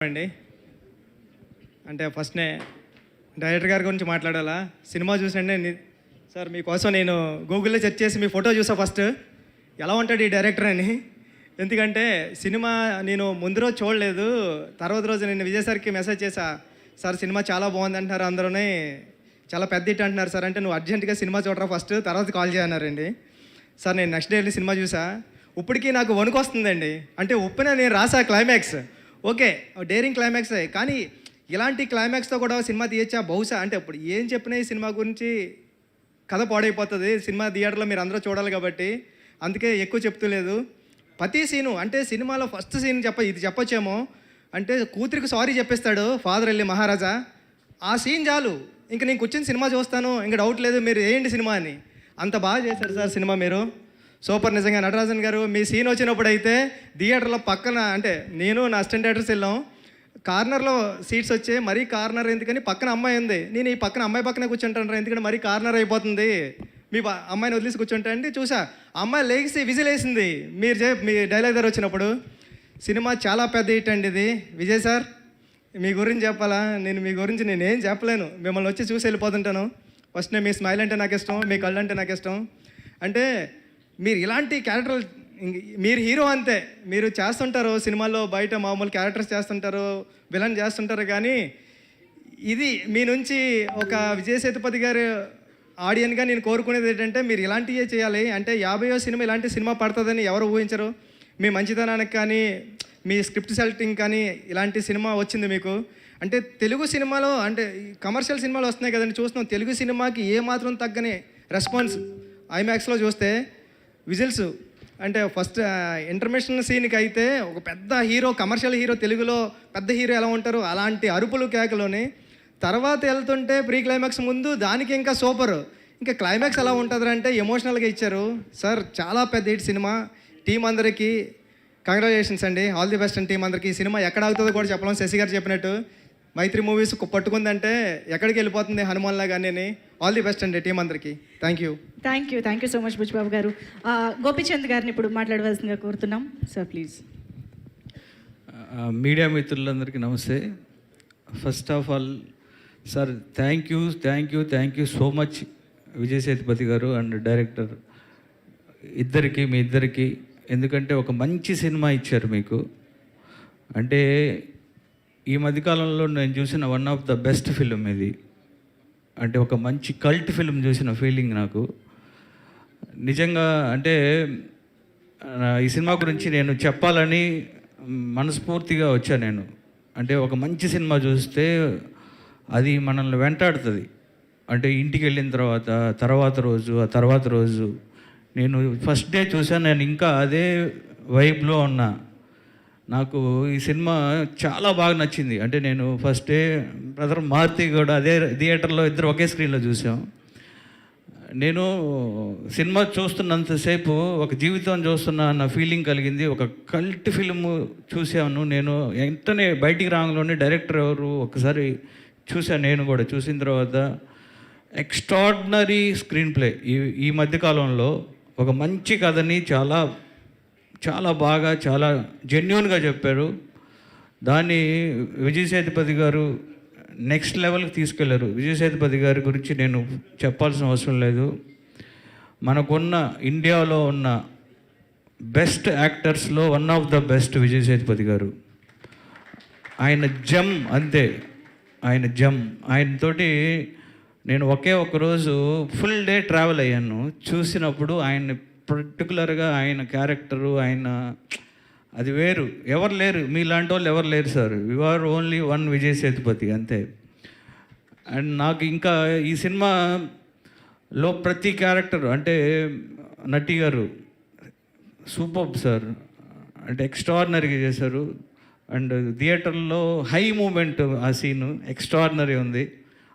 అండి. అంటే ఫస్ట్నే డైరెక్టర్ గారి గురించి మాట్లాడాలా. సినిమా చూసండి సార్, మీకోసం నేను గూగుల్లో సెర్చ్ చేసి మీ ఫోటో చూసా ఫస్ట్. ఎలా ఉంటాడు ఈ డైరెక్టర్ అని. ఎందుకంటే సినిమా నేను ముందు రోజు చూడలేదు, తర్వాత రోజు నేను విజయ్ సార్కి మెసేజ్ చేశా, సార్ సినిమా చాలా బాగుంది అంటున్నారు అందరూ, చాలా పెద్ద హిట్ అంటున్నారు సార్. అంటే నువ్వు అర్జెంటుగా సినిమా చూడరా ఫస్ట్, తర్వాత కాల్ చేయన్నారండి. సార్ నేను నెక్స్ట్ డే వెళ్ళి సినిమా చూసా. ఇప్పటికీ నాకు వణుకు వస్తుందండి. అంటే ఉప్పిన నేను రాసా క్లైమాక్స్, ఓకే డేరింగ్ క్లైమాక్సే, కానీ ఇలాంటి క్లైమాక్స్తో కూడా సినిమా తీయచ్చా బహుశా. అంటే ఇప్పుడు ఏం చెప్పినా ఈ సినిమా గురించి కథ పాడైపోతుంది. సినిమా థియేటర్లో మీరు అందరూ చూడాలి కాబట్టి అందుకే ఎక్కువ చెప్తలేదు. ప్రతి సీను అంటే సినిమాలో ఫస్ట్ సీన్ ఇది చెప్పొచ్చేమో, అంటే కూతురికి సారీ చెప్పేస్తాడు ఫాదర్ వెళ్ళి మహారాజా. ఆ సీన్ చాలు, ఇంక నేను కూర్చొని సినిమా చూస్తాను, ఇంకా డౌట్ లేదు మీరు వేయండి సినిమా అని. అంత బాగా చేశారు సార్ సినిమా. మీరు సూపర్ నిజంగా. నటరాజన్ గారు మీ సీన్ వచ్చినప్పుడు అయితే థియేటర్లో పక్కన, అంటే నేను నా అసిస్టెంట్ డైరెక్టర్స్ వెళ్ళాం, కార్నర్లో సీట్స్ వచ్చాయి. మరీ కార్నర్ ఎందుకని పక్కన అమ్మాయి ఉంది, నేను ఈ పక్కన అమ్మాయి పక్కనే కూర్చుంటాను ఎందుకంటే మరీ కార్నర్ అయిపోతుంది, మీ అమ్మాయిని వదిలేసి కూర్చుంటా అండి. చూసా అమ్మాయి లేచి విజిల్ వేసింది మీ డైలాగ్ దగ్గర వచ్చినప్పుడు. సినిమా చాలా పెద్ద హిట్ అండి ఇది. విజయ్ సార్ మీ గురించి చెప్పాలా, మీ గురించి నేనేం చెప్పలేను, మిమ్మల్ని వచ్చి చూసి వెళ్ళిపోతుంటాను. ఫస్ట్ మీ స్మైల్ అంటే నాకు ఇష్టం, మీ కళ్ళు అంటే నాకు ఇష్టం. అంటే మీరు ఇలాంటి క్యారెక్టర్లు, మీరు హీరో అంతే, మీరు చేస్తుంటారు సినిమాల్లో, బయట మామూలు క్యారెక్టర్స్ చేస్తుంటారు, విలన్ చేస్తుంటారు, కానీ ఇది మీ నుంచి ఒక విజయ్ సేతుపతి గారు ఆడియన్గా నేను కోరుకునేది ఏంటంటే మీరు ఇలాంటివే చేయాలి. అంటే 50వ సినిమా ఇలాంటి సినిమా పడుతుందని ఎవరు ఊహించరు. మీ మంచితనానికి కానీ మీ స్క్రిప్ట్ సెలెక్టింగ్ కానీ ఇలాంటి సినిమా వచ్చింది మీకు. అంటే తెలుగు సినిమాలో, అంటే కమర్షియల్ సినిమాలు వస్తున్నాయి కదండి చూస్తున్నాం, తెలుగు సినిమాకి ఏమాత్రం తగ్గని రెస్పాన్స్. ఐమాక్స్లో చూస్తే విజిల్స్, అంటే ఫస్ట్ ఇంటర్మిషన్ సీన్కి అయితే ఒక పెద్ద హీరో, కమర్షియల్ హీరో, తెలుగులో పెద్ద హీరో ఎలా ఉంటారు అలాంటి అరుపులు కేకలోని, తర్వాత వెళ్తుంటే ప్రీ క్లైమాక్స్ ముందు దానికి ఇంకా సూపర్, ఇంకా క్లైమాక్స్ ఎలా ఉంటుంది అంటే ఎమోషనల్గా ఇచ్చారు సార్. చాలా పెద్ద హిట్ సినిమా. టీం అందరికీ కంగ్రాచులేషన్స్ అండి, ఆల్ ది బెస్ట్ అండి టీం అందరికీ. ఈ సినిమా ఎక్కడ అవుతుందో కూడా చెప్పలేం. శశి గారు చెప్పినట్టు మైత్రి మూవీస్ పట్టుకుందంటే ఎక్కడికి వెళ్ళిపోతుంది హనుమాన్లా. కానీ ఆల్ ది బెస్ట్ అండి టీం అందరికీ. Thank you so much Bujjibabu గారు. గోపిచంద్ గారిని ఇప్పుడు మాట్లాడవలసిందిగా కోరుతున్నాం సార్, ప్లీజ్. మీడియా మిత్రులందరికీ నమస్తే. First of all sir thank you so much Vijay Sethupathi గారు అండ్ డైరెక్టర్ మీ ఇద్దరికి. ఎందుకంటే ఒక మంచి సినిమా ఇచ్చారు మీకు. అంటే ఈ మధ్యకాలంలో నేను చూసిన one of the best film ఇది. అంటే ఒక మంచి కల్ట్ ఫిలిం చూసిన ఫీలింగ్ నాకు నిజంగా. అంటే ఈ సినిమా గురించి నేను చెప్పాలని మనస్ఫూర్తిగా వచ్చాను నేను. అంటే ఒక మంచి సినిమా చూస్తే అది మనల్ని వెంటాడుతుంది. అంటే ఇంటికి వెళ్ళిన తర్వాత రోజు నేను ఫస్ట్ డే చూసాను, నేను ఇంకా అదే వైబ్లో ఉన్నా. నాకు ఈ సినిమా చాలా బాగా నచ్చింది. అంటే నేను ఫస్ట్ డే బ్రదర్ మారుతి కూడా అదే థియేటర్లో ఇద్దరు ఒకే స్క్రీన్లో చూసాం. నేను సినిమా చూస్తున్నంతసేపు ఒక జీవితం చూస్తున్నా అన్న ఫీలింగ్ కలిగింది. ఒక కల్ట్ ఫిల్మ్ చూసాను నేను. వెంటనే బయటికి రాగానే డైరెక్టర్ ఎవరు ఒకసారి చూశాను. నేను కూడా చూసిన తర్వాత ఎక్స్ట్రాడినరీ స్క్రీన్ ప్లే. ఈ మధ్యకాలంలో ఒక మంచి కథని చాలా బాగా, చాలా జెన్యూన్గా చెప్పారు. దాన్ని విజయ్ సేతుపతి గారు నెక్స్ట్ లెవెల్కి తీసుకెళ్లారు. విజయ్ సేతుపతి గారి గురించి నేను చెప్పాల్సిన అవసరం లేదు. మనకున్న ఇండియాలో ఉన్న బెస్ట్ యాక్టర్స్లో one of the best Vijay Sethupathi garu. ఆయన జమ్ అంతే, ఆయన జమ్. ఆయనతోటి నేను ఒక రోజు ఫుల్ డే ట్రావెల్ అయ్యాను. చూసినప్పుడు ఆయన పర్టికులర్గా ఆయన క్యారెక్టరు, ఆయన అది వేరు, ఎవరు లేరు మీలాంటి వాళ్ళు ఎవరు లేరు sir. You are only one Vijay Sethupathi అంతే. అండ్ నాకు ఇంకా ఈ సినిమాలో ప్రతి క్యారెక్టర్, అంటే నటి గారు సూపర్ సార్, అంటే ఎక్స్ట్రాడినరీగా చేశారు. అండ్ థియేటర్లో హై మూమెంట్, ఆ సీను ఎక్స్ట్రాడినరీ ఉంది.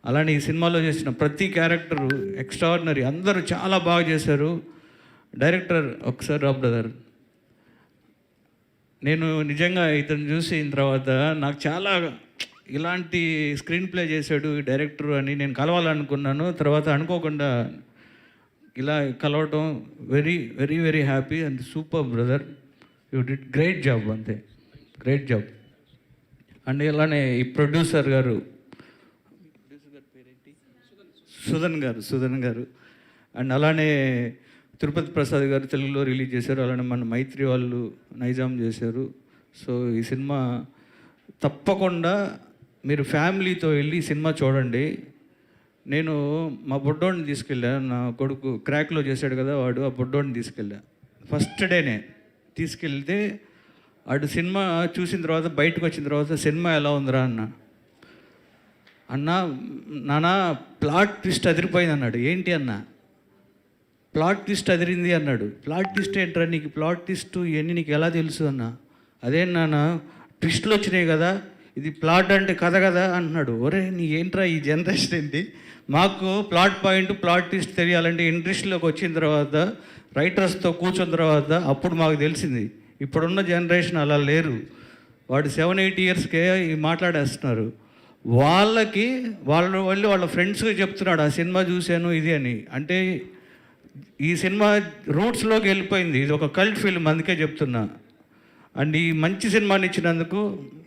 అలానే ఈ సినిమాలో చేసిన ప్రతి క్యారెక్టరు ఎక్స్ట్రాడినరీ, అందరూ చాలా బాగా చేశారు. డైరెక్టర్ ఒకసారి రా బ్రదర్, నేను నిజంగా ఇతను చూసిన తర్వాత నాకు చాలా ఇలాంటి స్క్రీన్ ప్లే చేశాడు డైరెక్టర్ అని నేను కలవాలనుకున్నాను. తర్వాత అనుకోకుండా ఇలా కలవటం very very very happy and super brother, you did great job అంతే, గ్రేట్ జాబ్. అండ్ ఇలానే ఈ ప్రొడ్యూసర్ గారు సుధన్ గారు అండ్ అలానే తిరుపతి ప్రసాద్ గారు తెలుగులో రిలీజ్ చేశారు. అలానే మన మైత్రి వాళ్ళు నైజాం చేశారు. సో ఈ సినిమా తప్పకుండా మీరు ఫ్యామిలీతో వెళ్ళి ఈ సినిమా చూడండి. నేను మా బుడ్డోడిని తీసుకెళ్ళా, నా కొడుకు క్రాక్లో చేశాడు కదా వాడు, ఆ బుడ్డోడిని తీసుకెళ్ళా. ఫస్ట్ డేనే తీసుకెళ్తే వాడు సినిమా చూసిన తర్వాత బయటకు వచ్చిన తర్వాత సినిమా ఎలా ఉందిరా అన్న నాన్న ప్లాట్ ట్విస్ట్ అదిరిపోయింది అన్నాడు. ఏంటి అన్న? ప్లాట్ ట్విస్ట్ అదిరింది అన్నాడు. ప్లాట్ ట్విస్ట్ ఏంట్రా నీకు? ప్లాట్ ట్విస్ట్ ఇవన్నీ నీకు ఎలా తెలుసు అన్న? అదే నాన్న ట్విస్టులు వచ్చినాయి కదా, ఇది ప్లాట్ అంటే కథ కదా అంటున్నాడు. ఒరే నీ ఏంట్రా ఈ జనరేషన్ ఏంటి? మాకు ప్లాట్ పాయింట్ ప్లాట్ ట్విస్ట్ తెలియాలంటే ఇండస్ట్రీలోకి వచ్చిన తర్వాత రైటర్స్తో కూర్చున్న తర్వాత అప్పుడు మాకు తెలిసింది. ఇప్పుడున్న జనరేషన్ అలా లేరు. వాడు 7-8 ఇయర్స్కే మాట్లాడేస్తున్నారు. వాళ్ళకి వాళ్ళ ఫ్రెండ్స్కి చెప్తున్నాడు ఆ సినిమా చూశాను ఇది అని. అంటే ఈ సినిమా రూట్స్లోకి వెళ్ళిపోయింది. ఇది ఒక కల్ట్ ఫిల్మ్, అందుకే చెప్తున్నా. అండ్ ఈ మంచి సినిమాని ఇచ్చినందుకు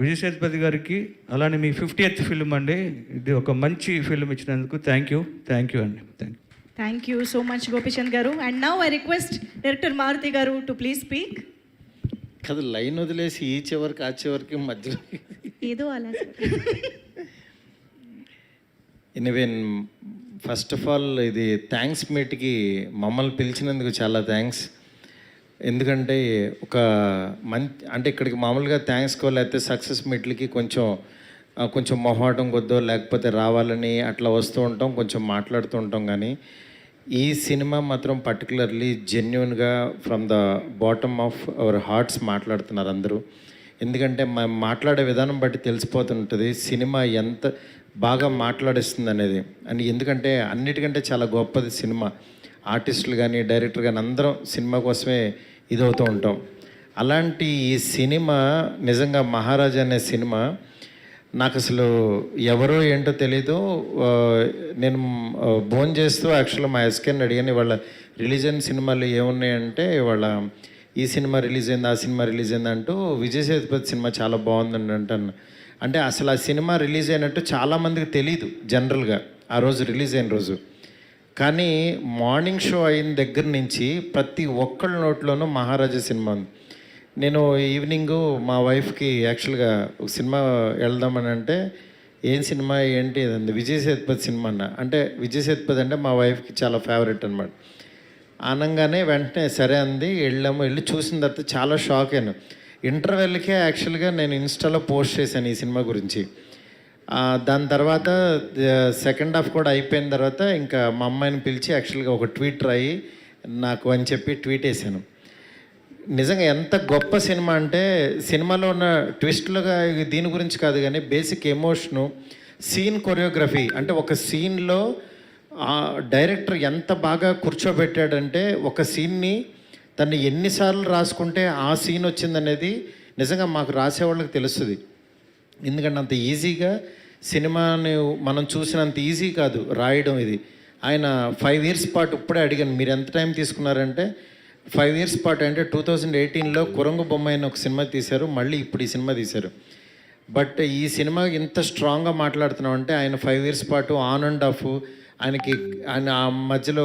విజయ్ సేతుపతి గారికి, అలానే మీ 50th ఫిల్మ్ అండి, ఇది ఒక మంచి ఫిల్మ్ ఇచ్చినందుకు థ్యాంక్ యూ అండి. Thank you so much Gopichand garu. And now I request director Maruthi garu to please speak. కదా లైన్ వదిలేసి ఈ చివరికి ఆ చివరికి మధ్యలో ఏదో అలా ఎనీవే, ఫస్ట్ ఆఫ్ ఆల్ ఇది థ్యాంక్స్ మీట్కి మమ్మల్ని పిలిచినందుకు చాలా థ్యాంక్స్. ఎందుకంటే ఒక అంటే ఇక్కడికి మామూలుగా థ్యాంక్స్కో లేకపోతే సక్సెస్ మీట్లకి కొంచెం మొహాటం కొద్దో లేకపోతే రావాలని అట్లా వస్తూ ఉంటాం, కొంచెం మాట్లాడుతూ ఉంటాం. కానీ ఈ సినిమా మాత్రం పర్టికులర్లీ జెన్యున్గా from the bottom of our hearts మాట్లాడుతున్నారు అందరూ. ఎందుకంటే మాట్లాడే విధానం బట్టి తెలిసిపోతుంటుంది సినిమా ఎంత బాగా మాట్లాడిస్తుంది అనేది. అండ్ ఎందుకంటే అన్నిటికంటే చాలా గొప్పది సినిమా. ఆర్టిస్టులు కానీ డైరెక్టర్ కానీ అందరం సినిమా కోసమే ఇదవుతూ ఉంటాం. అలాంటి ఈ సినిమా నిజంగా మహారాజా అనే సినిమా నాకు అసలు ఎవరో ఏంటో తెలీదు. నేను భోన్ చేస్తూ యాక్చువల్గా మా ఎస్కేని అడిగాను వాళ్ళ రిలీజ్ అయిన సినిమాలు ఏమున్నాయంటే, వాళ్ళ ఈ సినిమా రిలీజ్ అయింది ఆ సినిమా రిలీజ్ అయింది అంటూ విజయ్ సేతుపతి సినిమా చాలా బాగుందండి అంటాను. అంటే అసలు ఆ సినిమా రిలీజ్ అయినట్టు చాలామందికి తెలీదు జనరల్గా ఆ రోజు రిలీజ్ అయిన రోజు. కానీ మార్నింగ్ షో అయిన దగ్గర నుంచి ప్రతి ఒక్కళ్ళ నోట్లోనూ మహారాజా సినిమా ఉంది. నేను ఈవినింగు మా వైఫ్కి యాక్చువల్గా ఒక సినిమా వెళ్దామని అంటే, ఏం సినిమా ఏంటి అదండి, విజయ్ సేతుపతి సినిమా అన్న. అంటే విజయ్ సేతుపతి అంటే మా వైఫ్కి చాలా ఫేవరెట్ అనమాట. అనగానే వెంటనే సరే అంది, వెళ్ళి చూసిన తర్వాత చాలా షాక్ అయ్యాను. ఇంటర్వెల్కే యాక్చువల్గా నేను ఇన్స్టాలో పోస్ట్ చేశాను ఈ సినిమా గురించి. దాని తర్వాత సెకండ్ హాఫ్ కూడా అయిపోయిన తర్వాత ఇంకా మా అమ్మాయిని పిలిచి యాక్చువల్గా ఒక ట్వీట్ రాయి నాకు అని చెప్పి ట్వీట్ వేసాను. నిజంగా ఎంత గొప్ప సినిమా అంటే, సినిమాలో ఉన్న ట్విస్ట్లుగా దీని గురించి కాదు కానీ బేసిక్ ఎమోషను, సీన్ కొరియోగ్రఫీ, అంటే ఒక సీన్లో డైరెక్టర్ ఎంత బాగా కూర్చోబెట్టాడంటే ఒక సీన్ని తను ఎన్నిసార్లు రాసుకుంటే ఆ సీన్ వచ్చిందనేది నిజంగా మాకు రాసేవాళ్ళకి తెలుస్తుంది. ఎందుకంటే అంత ఈజీగా సినిమాని మనం చూసినంత ఈజీ కాదు రాయడం ఇది. ఆయన 5 ఇయర్స్ పాటు, ఇప్పుడే అడిగాను మీరు ఎంత టైం తీసుకున్నారంటే 5 ఇయర్స్ పాటు, అంటే 2018లో కురంగు బొమ్మ అయిన ఒక సినిమా తీశారు, మళ్ళీ ఇప్పుడు ఈ సినిమా తీశారు. బట్ ఈ సినిమా ఇంత స్ట్రాంగ్గా మాట్లాడుతున్నాం అంటే ఆయన 5 ఇయర్స్ పాటు ఆన్ అండ్ ఆఫ్ ఆయన ఆ మధ్యలో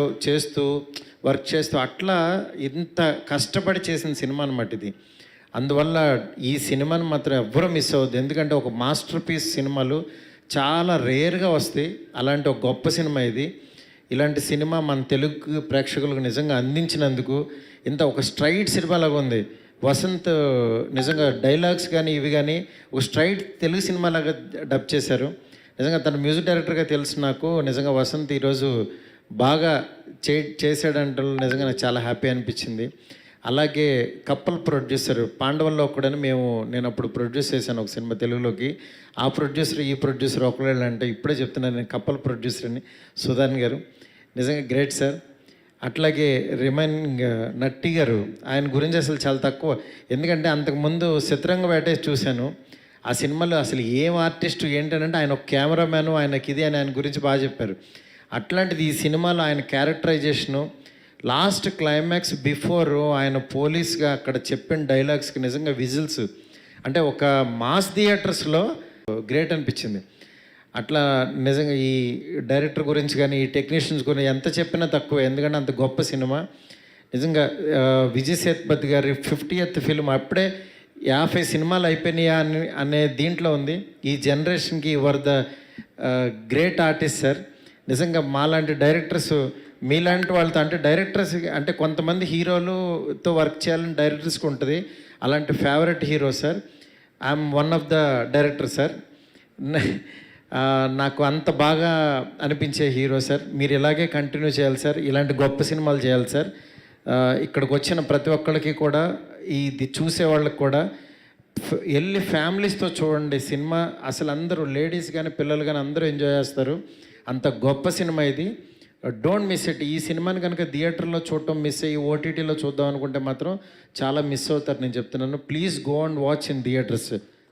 వర్క్ చేస్తూ అట్లా ఇంత కష్టపడి చేసిన సినిమా అనమాట ఇది. అందువల్ల ఈ సినిమాని మాత్రం ఎవ్వరూ మిస్ అవ్వద్దు. ఎందుకంటే ఒక మాస్టర్ పీస్ సినిమాలు చాలా రేర్గా వస్తాయి. అలాంటి ఒక గొప్ప సినిమా ఇది. ఇలాంటి సినిమా మన తెలుగు ప్రేక్షకులకు నిజంగా అందించినందుకు ఇంత ఒక స్ట్రైట్ సినిమాలాగా ఉంది. వసంత్ నిజంగా డైలాగ్స్ కానీ ఇవి కానీ ఒక స్ట్రైట్ తెలుగు సినిమాలాగా డబ్ చేశారు. నిజంగా తన మ్యూజిక్ డైరెక్టర్గా తెలుసు నాకు. నిజంగా వసంత్ ఈరోజు బాగా చేశాడంటే నిజంగా నాకు చాలా హ్యాపీ అనిపించింది. అలాగే కప్పల్ ప్రొడ్యూసర్ పాండవల్లో ఒకడని నేను అప్పుడు ప్రొడ్యూస్ చేశాను ఒక సినిమా తెలుగులోకి. ఆ ప్రొడ్యూసర్ ఈ ప్రొడ్యూసర్ ఒకళ్ళు అంటే ఇప్పుడే చెప్తున్నాను నేను కప్పల్ ప్రొడ్యూసర్ అని, సుధాన్ గారు నిజంగా గ్రేట్ సార్. అట్లాగే రిమైనింగ్ నట్టి గారు, ఆయన గురించి అసలు చాలా తక్కువ. ఎందుకంటే అంతకుముందు శత్రంగవేట చూశాను. ఆ సినిమాలో అసలు ఏం ఆర్టిస్టు ఏంటంటే ఆయన ఒక కెమెరామ్యాను, ఆయనకి ఇది అని ఆయన గురించి బాగా చెప్పారు. అట్లాంటిది ఈ సినిమాలో ఆయన క్యారెక్టరైజేషను, లాస్ట్ క్లైమాక్స్ బిఫోర్ ఆయన పోలీస్గా అక్కడ చెప్పిన డైలాగ్స్కి నిజంగా విజిల్స్. అంటే ఒక మాస్ థియేటర్స్లో గ్రేట్ అనిపించింది. అట్లా నిజంగా ఈ డైరెక్టర్ గురించి కానీ ఈ టెక్నీషియన్స్ గురించి ఎంత చెప్పినా తక్కువ, ఎందుకంటే అంత గొప్ప సినిమా. నిజంగా విజయ్ సేతుపతి గారి 50th ఫిల్మ్ అప్పుడే 50 సినిమాలు అయిపోయినాయా అనే దీంట్లో ఉంది. ఈ జనరేషన్కి your the great artist sir. నిజంగా మాలాంటి డైరెక్టర్స్, మీలాంటి వాళ్ళతో అంటే డైరెక్టర్స్ అంటే కొంతమంది హీరోలతో వర్క్ చేయాలని డైరెక్టర్స్కి ఉంటుంది. అలాంటి favourite hero sir. I'm one of the director sir. నాకు అంత బాగా అనిపించే హీరో సార్. మీరు ఇలాగే కంటిన్యూ చేయాలి సార్, ఇలాంటి గొప్ప సినిమాలు చేయాలి సార్. ఇక్కడికి వచ్చిన ప్రతి ఒక్కరికి కూడా, ఇది చూసే వాళ్ళకి కూడా వెళ్ళి ఫ్యామిలీస్తో చూడండి సినిమా. అసలు అందరూ లేడీస్ కానీ పిల్లలు కానీ అందరూ ఎంజాయ్ చేస్తారు. అంత గొప్ప సినిమా ఇది. Don't miss it. ఈ సినిమాని కనుక థియేటర్లో చూడటం మిస్ అయ్యి ఓటీటీలో చూద్దాం అనుకుంటే మాత్రం చాలా మిస్ అవుతారు, నేను చెప్తున్నాను. Please go and watch in theatres.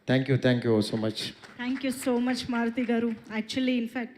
Thank you so much. Thank you so much Maruthi garu. Actually in fact